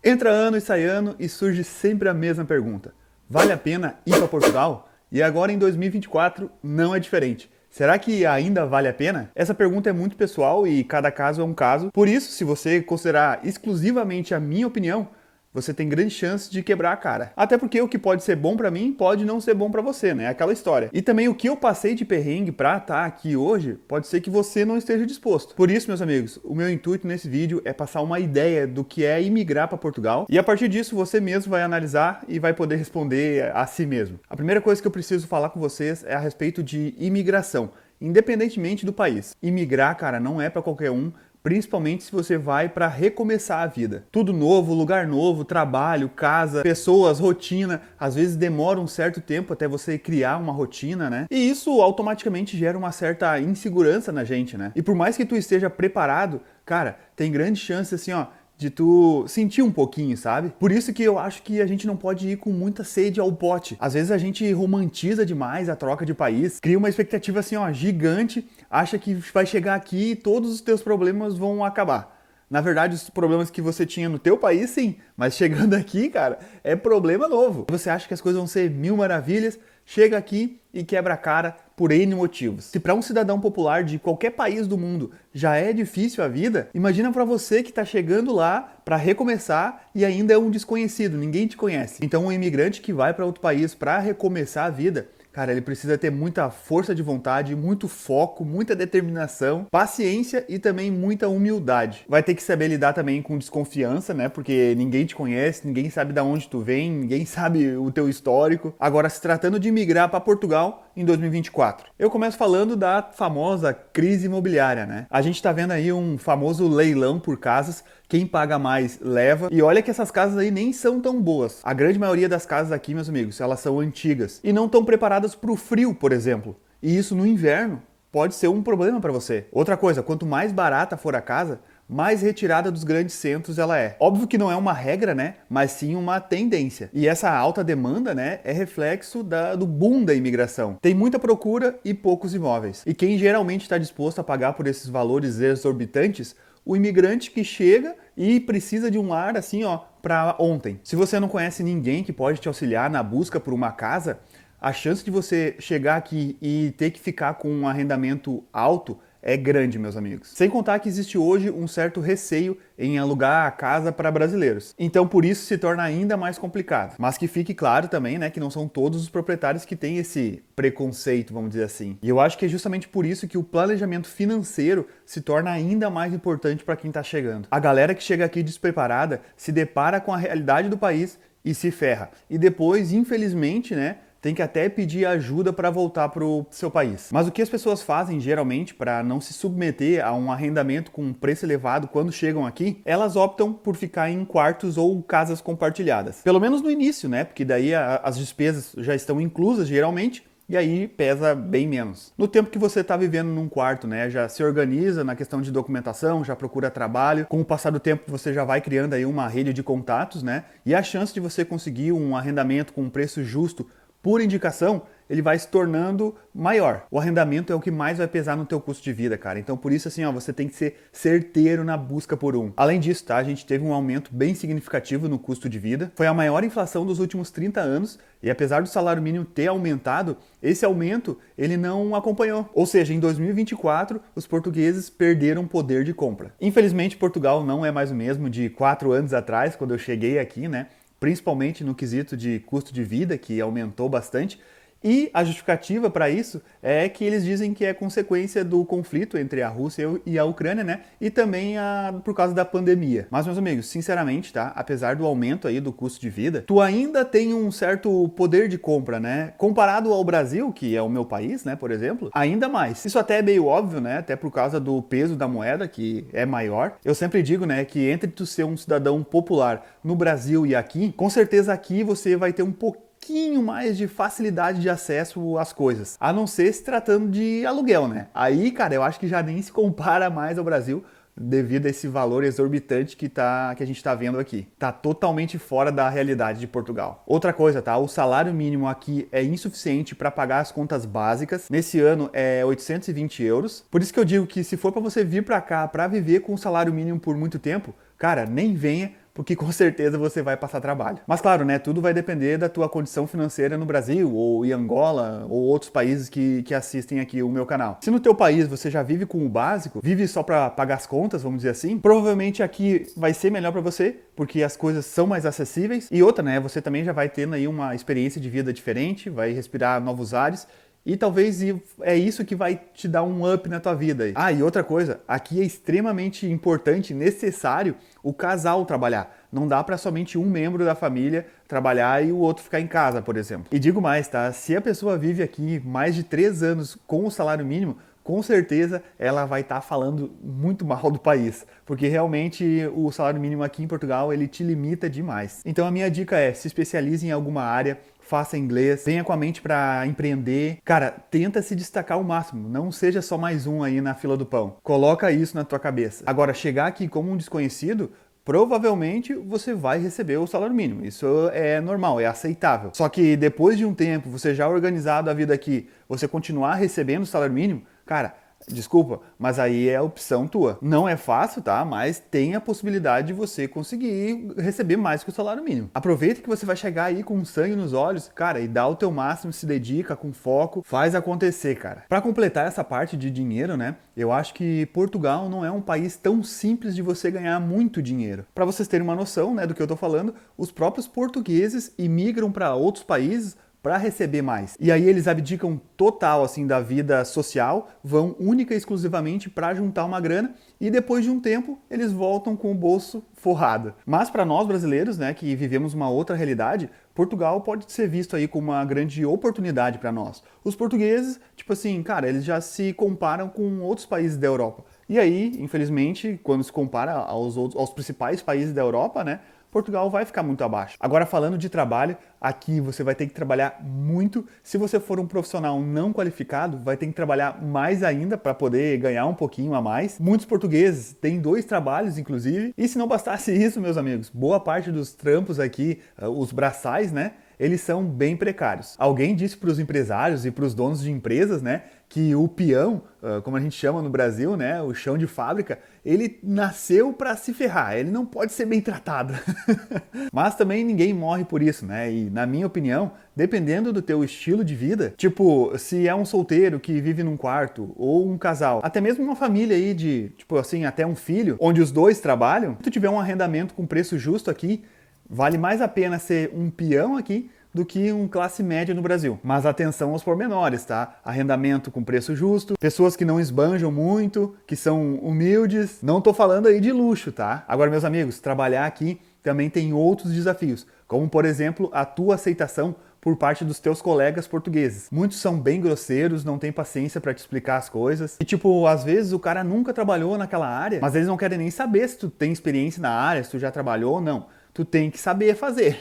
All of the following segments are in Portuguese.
Entra ano e sai ano e surge sempre a mesma pergunta. Vale a pena ir para Portugal? E agora em 2024 não é diferente. Será que ainda vale a pena? Essa pergunta é muito pessoal e cada caso é um caso. Por isso, se você considerar exclusivamente a minha opinião, você tem grande chance de quebrar a cara. Até porque o que pode ser bom pra mim pode não ser bom pra você, né? Aquela história. E também o que eu passei de perrengue pra estar aqui hoje, pode ser que você não esteja disposto. Por isso, meus amigos, o meu intuito nesse vídeo é passar uma ideia do que é imigrar pra Portugal. E a partir disso, você mesmo vai analisar e vai poder responder a si mesmo. A primeira coisa que eu preciso falar com vocês é a respeito de imigração, independentemente do país. Imigrar, cara, não é pra qualquer um. Principalmente se você vai para recomeçar a vida. Tudo novo, lugar novo, trabalho, casa, pessoas, rotina. Às vezes demora um certo tempo até você criar uma rotina, né? E isso automaticamente gera uma certa insegurança na gente, né? E por mais que tu esteja preparado, cara, tem grande chance assim, ó, de tu sentir um pouquinho, sabe? Por isso que eu acho que a gente não pode ir com muita sede ao pote. Às vezes a gente romantiza demais a troca de país, cria uma expectativa assim, ó, gigante, acha que vai chegar aqui e todos os teus problemas vão acabar. Na verdade, os problemas que você tinha no teu país, sim, mas chegando aqui, cara, é problema novo. Você acha que as coisas vão ser mil maravilhas, chega aqui e quebra a cara por N motivos. Se para um cidadão popular de qualquer país do mundo já é difícil a vida, imagina para você que está chegando lá para recomeçar e ainda é um desconhecido, ninguém te conhece. Então um imigrante que vai para outro país para recomeçar a vida, cara, ele precisa ter muita força de vontade, muito foco, muita determinação, paciência e também muita humildade. Vai ter que saber lidar também com desconfiança, né? Porque ninguém te conhece, ninguém sabe de onde tu vem, ninguém sabe o teu histórico. Agora, se tratando de migrar para Portugal em 2024. Eu começo falando da famosa crise imobiliária, né? A gente tá vendo aí um famoso leilão por casas, quem paga mais leva. E olha que essas casas aí nem são tão boas. A grande maioria das casas aqui, meus amigos, elas são antigas e não estão preparadas para o frio, por exemplo. E isso no inverno pode ser um problema para você. Outra coisa, quanto mais barata for a casa, mais retirada dos grandes centros ela é. Óbvio que não é uma regra, né? Mas sim uma tendência. E essa alta demanda, né, é reflexo do boom da imigração. Tem muita procura e poucos imóveis. E quem geralmente está disposto a pagar por esses valores exorbitantes? O imigrante que chega e precisa de um lar assim, ó, para ontem. Se você não conhece ninguém que pode te auxiliar na busca por uma casa, a chance de você chegar aqui e ter que ficar com um arrendamento alto é grande, meus amigos. Sem contar que existe hoje um certo receio em alugar a casa para brasileiros. Então, por isso se torna ainda mais complicado. Mas que fique claro também, né, que não são todos os proprietários que têm esse preconceito, vamos dizer assim. E eu acho que é justamente por isso que o planejamento financeiro se torna ainda mais importante para quem está chegando. A galera que chega aqui despreparada se depara com a realidade do país e se ferra. E depois, infelizmente, né, tem que até pedir ajuda para voltar para o seu país. Mas o que as pessoas fazem geralmente para não se submeter a um arrendamento com um preço elevado quando chegam aqui, elas optam por ficar em quartos ou casas compartilhadas. Pelo menos no início, né? Porque daí as despesas já estão inclusas geralmente, e aí pesa bem menos. No tempo que você está vivendo num quarto, né, já se organiza na questão de documentação, já procura trabalho. Com o passar do tempo você já vai criando aí uma rede de contatos, né? E a chance de você conseguir um arrendamento com um preço justo por indicação, ele vai se tornando maior. O arrendamento é o que mais vai pesar no teu custo de vida, cara. Então, por isso, assim, ó, você tem que ser certeiro na busca por um. Além disso, tá? A gente teve um aumento bem significativo no custo de vida. Foi a maior inflação dos últimos 30 anos e apesar do salário mínimo ter aumentado, esse aumento, ele não acompanhou. Ou seja, em 2024, os portugueses perderam poder de compra. Infelizmente, Portugal não é mais o mesmo de 4 anos atrás, quando eu cheguei aqui, né? Principalmente no quesito de custo de vida, que aumentou bastante. E a justificativa para isso é que eles dizem que é consequência do conflito entre a Rússia e a Ucrânia, né? E também por causa da pandemia. Mas, meus amigos, sinceramente, tá? Apesar do aumento aí do custo de vida, tu ainda tem um certo poder de compra, né? Comparado ao Brasil, que é o meu país, né, por exemplo, ainda mais. Isso até é meio óbvio, né? Até por causa do peso da moeda, que é maior. Eu sempre digo, né, que entre tu ser um cidadão popular no Brasil e aqui, com certeza aqui você vai ter um pouquinho mais de facilidade de acesso às coisas, a não ser se tratando de aluguel, né? Aí, cara, eu acho que já nem se compara mais ao Brasil devido a esse valor exorbitante que a gente tá vendo aqui. Tá totalmente fora da realidade de Portugal. Outra coisa, tá? O salário mínimo aqui é insuficiente para pagar as contas básicas. Nesse ano é 820 euros. Por isso que eu digo que se for para você vir para cá para viver com o salário mínimo por muito tempo, cara, nem venha, porque com certeza você vai passar trabalho. Mas claro, né, tudo vai depender da tua condição financeira no Brasil, ou em Angola, ou outros países que assistem aqui o meu canal. Se no teu país você já vive com o básico, vive só para pagar as contas, vamos dizer assim, provavelmente aqui vai ser melhor para você, porque as coisas são mais acessíveis. E outra, né, você também já vai tendo aí uma experiência de vida diferente, vai respirar novos ares. E talvez é isso que vai te dar um up na tua vida aí. Ah, e outra coisa, aqui é extremamente importante, necessário o casal trabalhar. Não dá para somente um membro da família trabalhar e o outro ficar em casa, por exemplo. E digo mais, tá? Se a pessoa vive aqui mais de 3 anos com o salário mínimo, com certeza ela vai estar falando muito mal do país, porque realmente o salário mínimo aqui em Portugal, ele te limita demais. Então a minha dica é, se especialize em alguma área, faça inglês, venha com a mente para empreender. Cara, tenta se destacar ao máximo, não seja só mais um aí na fila do pão. Coloca isso na tua cabeça. Agora, chegar aqui como um desconhecido, provavelmente você vai receber o salário mínimo. Isso é normal, é aceitável. Só que depois de um tempo, você já organizado a vida aqui, você continuar recebendo o salário mínimo, cara, desculpa, mas aí é a opção tua. Não é fácil, tá? Mas tem a possibilidade de você conseguir receber mais que o salário mínimo. Aproveita que você vai chegar aí com sangue nos olhos, cara, e dá o teu máximo, se dedica com foco, faz acontecer, cara. Para completar essa parte de dinheiro, né? Eu acho que Portugal não é um país tão simples de você ganhar muito dinheiro. Para vocês terem uma noção, né, do que eu tô falando, os próprios portugueses imigram para outros países para receber mais. E aí eles abdicam total assim da vida social, vão única e exclusivamente para juntar uma grana e depois de um tempo eles voltam com o bolso forrado. Mas para nós brasileiros, né, que vivemos uma outra realidade, Portugal pode ser visto aí como uma grande oportunidade para nós. Os portugueses, tipo assim, cara, eles já se comparam com outros países da Europa. E aí, infelizmente, quando se compara aos principais países da Europa, né, Portugal vai ficar muito abaixo. Agora, falando de trabalho, aqui você vai ter que trabalhar muito. Se você for um profissional não qualificado, vai ter que trabalhar mais ainda para poder ganhar um pouquinho a mais. Muitos portugueses têm 2 trabalhos, inclusive. E se não bastasse isso, meus amigos, boa parte dos trampos aqui, os braçais, né? Eles são bem precários. Alguém disse para os empresários e para os donos de empresas, né, que o peão, como a gente chama no Brasil, né, o chão de fábrica, ele nasceu para se ferrar, ele não pode ser bem tratado. Mas também ninguém morre por isso, né? E na minha opinião, dependendo do teu estilo de vida, tipo, se é um solteiro que vive num quarto ou um casal, até mesmo uma família aí de, tipo assim, até um filho, onde os dois trabalham, se tu tiver um arrendamento com preço justo aqui, vale mais a pena ser um peão aqui do que um classe média no Brasil. Mas atenção aos pormenores, tá? Arrendamento com preço justo, pessoas que não esbanjam muito, que são humildes. Não tô falando aí de luxo, tá? Agora, meus amigos, trabalhar aqui também tem outros desafios, como, por exemplo, a tua aceitação por parte dos teus colegas portugueses. Muitos são bem grosseiros, não têm paciência para te explicar as coisas. E tipo, às vezes o cara nunca trabalhou naquela área, mas eles não querem nem saber se tu tem experiência na área, se tu já trabalhou ou não. Tu tem que saber fazer.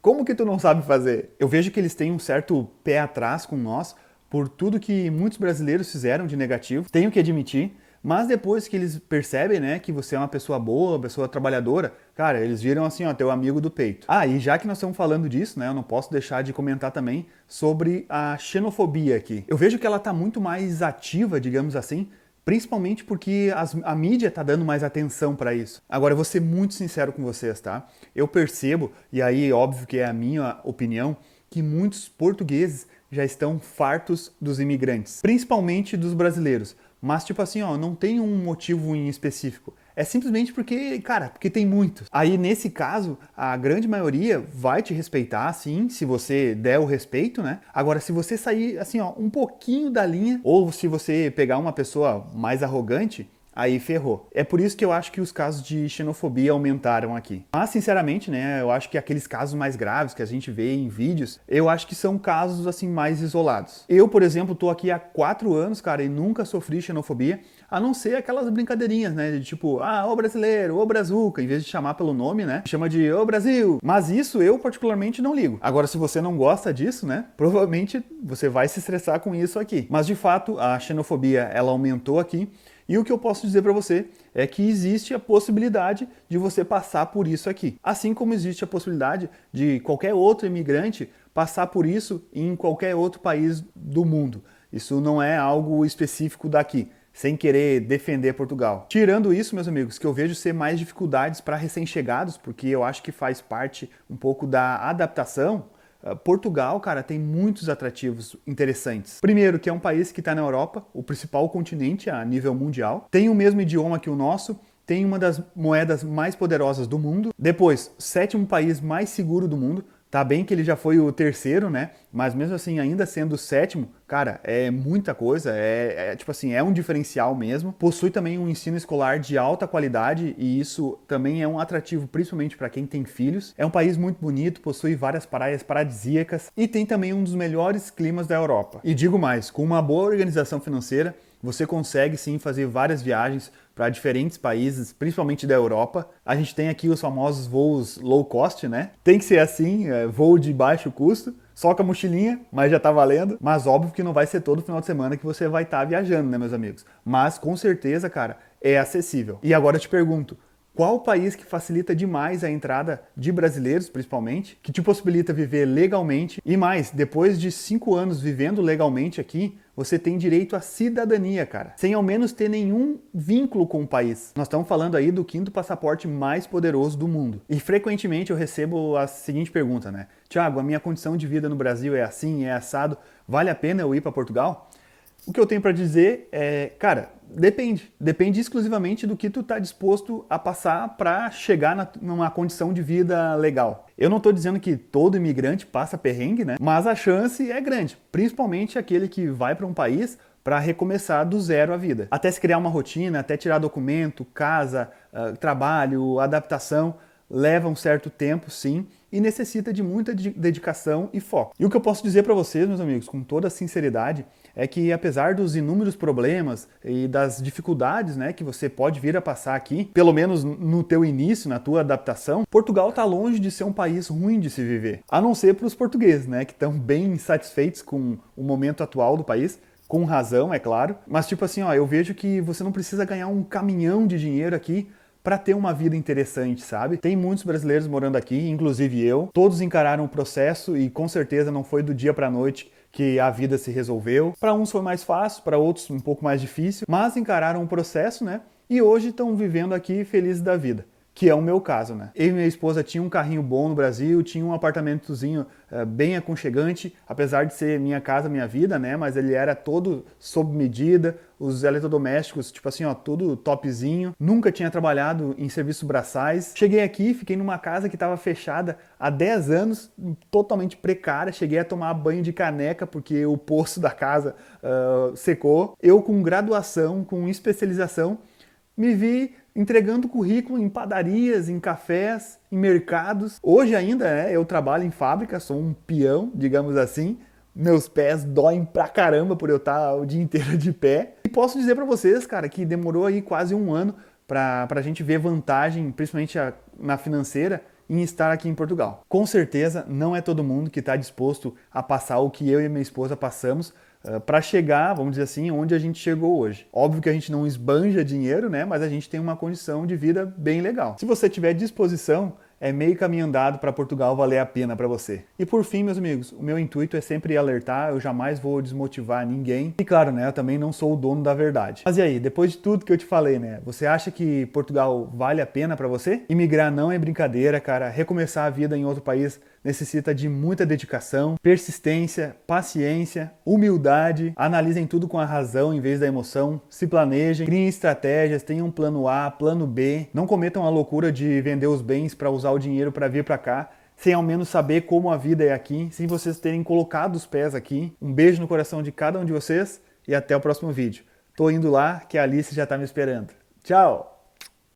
Como que tu não sabe fazer? Eu vejo que eles têm um certo pé atrás com nós por tudo que muitos brasileiros fizeram de negativo. Tenho que admitir. Mas depois que eles percebem, né, que você é uma pessoa boa, uma pessoa trabalhadora, cara, eles viram assim, ó, teu amigo do peito. Ah, e já que nós estamos falando disso, né, eu não posso deixar de comentar também sobre a xenofobia aqui. Eu vejo que ela tá muito mais ativa, digamos assim, principalmente porque a mídia tá dando mais atenção para isso. Agora, eu vou ser muito sincero com vocês, tá? Eu percebo, e aí óbvio que é a minha opinião, que muitos portugueses já estão fartos dos imigrantes, principalmente dos brasileiros. Mas tipo assim, ó, não tem um motivo em específico. É simplesmente porque, cara, porque tem muitos. Aí nesse caso, a grande maioria vai te respeitar, sim, se você der o respeito, né? Agora, se você sair assim, ó, um pouquinho da linha, ou se você pegar uma pessoa mais arrogante, aí ferrou. É por isso que eu acho que os casos de xenofobia aumentaram aqui. Mas, sinceramente, né, eu acho que aqueles casos mais graves que a gente vê em vídeos, eu acho que são casos, assim, mais isolados. Eu, por exemplo, tô aqui há 4 anos, cara, e nunca sofri xenofobia, a não ser aquelas brincadeirinhas, né, de tipo, ah, ô brasileiro, ô brazuca, em vez de chamar pelo nome, né, chama de ô Brasil. Mas isso eu, particularmente, não ligo. Agora, se você não gosta disso, né, provavelmente você vai se estressar com isso aqui. Mas, de fato, a xenofobia, ela aumentou aqui. E o que eu posso dizer para você é que existe a possibilidade de você passar por isso aqui. Assim como existe a possibilidade de qualquer outro imigrante passar por isso em qualquer outro país do mundo. Isso não é algo específico daqui. sem querer defender Portugal. Tirando isso, meus amigos, que eu vejo ser mais dificuldades para recém-chegados, porque eu acho que faz parte um pouco da adaptação. Portugal, cara, tem muitos atrativos interessantes. Primeiro, que é um país que está na Europa, o principal continente a nível mundial. Tem o mesmo idioma que o nosso, tem uma das moedas mais poderosas do mundo. Depois, sétimo país mais seguro do mundo. Tá bem que ele já foi o terceiro, né? Mas mesmo assim, ainda sendo o sétimo, cara, é muita coisa, tipo assim, é um diferencial mesmo. Possui também um ensino escolar de alta qualidade e isso também é um atrativo, principalmente para quem tem filhos. É um país muito bonito, possui várias praias paradisíacas e tem também um dos melhores climas da Europa. E digo mais, com uma boa organização financeira, você consegue sim fazer várias viagens para diferentes países, principalmente da Europa. A gente tem aqui os famosos voos low cost, né? Tem que ser assim, voo de baixo custo, só com a mochilinha, mas já tá valendo. Mas óbvio que não vai ser todo final de semana que você vai estar viajando, né, meus amigos? Mas com certeza, cara, é acessível. E agora eu te pergunto, qual o país que facilita demais a entrada de brasileiros, principalmente, que te possibilita viver legalmente e mais, depois de 5 anos vivendo legalmente aqui, você tem direito à cidadania, cara, sem ao menos ter nenhum vínculo com o país. Nós estamos falando aí do 5º passaporte mais poderoso do mundo. E frequentemente eu recebo a seguinte pergunta, né? Thiago, a minha condição de vida no Brasil é assim, é assado, vale a pena eu ir para Portugal? O que eu tenho para dizer é, cara, depende exclusivamente do que tu tá disposto a passar para chegar numa condição de vida legal. Eu não estou dizendo que todo imigrante passa perrengue, né? Mas a chance é grande, principalmente aquele que vai para um país para recomeçar do zero a vida. Até se criar uma rotina, até tirar documento, casa, trabalho, adaptação, leva um certo tempo, sim, e necessita de muita dedicação e foco. E o que eu posso dizer para vocês, meus amigos, com toda sinceridade, é que apesar dos inúmeros problemas e das dificuldades, né, que você pode vir a passar aqui, pelo menos no teu início, na tua adaptação, Portugal está longe de ser um país ruim de se viver. A não ser para os portugueses, né, que estão bem insatisfeitos com o momento atual do país, com razão, é claro. Mas tipo assim, ó, eu vejo que você não precisa ganhar um caminhão de dinheiro aqui para ter uma vida interessante, sabe? Tem muitos brasileiros morando aqui, inclusive eu. Todos encararam o processo e com certeza não foi do dia para a noite que a vida se resolveu. Para uns foi mais fácil, para outros um pouco mais difícil, mas encararam o processo, né? E hoje estão vivendo aqui felizes da vida. Que é o meu caso, né? Eu e minha esposa tinham um carrinho bom no Brasil, tinha um apartamentozinho bem aconchegante, apesar de ser minha casa, minha vida, né? Mas ele era todo sob medida, os eletrodomésticos, tipo assim, ó, tudo topzinho. Nunca tinha trabalhado em serviços braçais. Cheguei aqui, fiquei numa casa que estava fechada há 10 anos, totalmente precária. Cheguei a tomar banho de caneca porque o poço da casa secou. Eu com graduação, com especialização, me vi entregando currículo em padarias, em cafés, em mercados. Hoje ainda, eu trabalho em fábrica, sou um peão, digamos assim. Meus pés doem pra caramba por eu estar o dia inteiro de pé. E posso dizer pra vocês, cara, que demorou aí quase um ano pra gente ver vantagem, principalmente na financeira, em estar aqui em Portugal. Com certeza, não é todo mundo que está disposto a passar o que eu e minha esposa passamos para chegar, vamos dizer assim, onde a gente chegou hoje. Óbvio que a gente não esbanja dinheiro, né? Mas a gente tem uma condição de vida bem legal. Se você tiver disposição, é meio caminho andado para Portugal valer a pena para você. E por fim, meus amigos, o meu intuito é sempre alertar, eu jamais vou desmotivar ninguém. E claro, né, eu também não sou o dono da verdade. Mas e aí, depois de tudo que eu te falei, né, você acha que Portugal vale a pena para você? Imigrar não é brincadeira, cara. Recomeçar a vida em outro país necessita de muita dedicação, persistência, paciência, humildade. Analisem tudo com a razão em vez da emoção. Se planejem, criem estratégias, tenham um plano A, plano B. Não cometam a loucura de vender os bens para usar o dinheiro para vir para cá, sem ao menos saber como a vida é aqui, sem vocês terem colocado os pés aqui. Um beijo no coração de cada um de vocês e até o próximo vídeo. Tô indo lá que a Alice já tá me esperando. Tchau!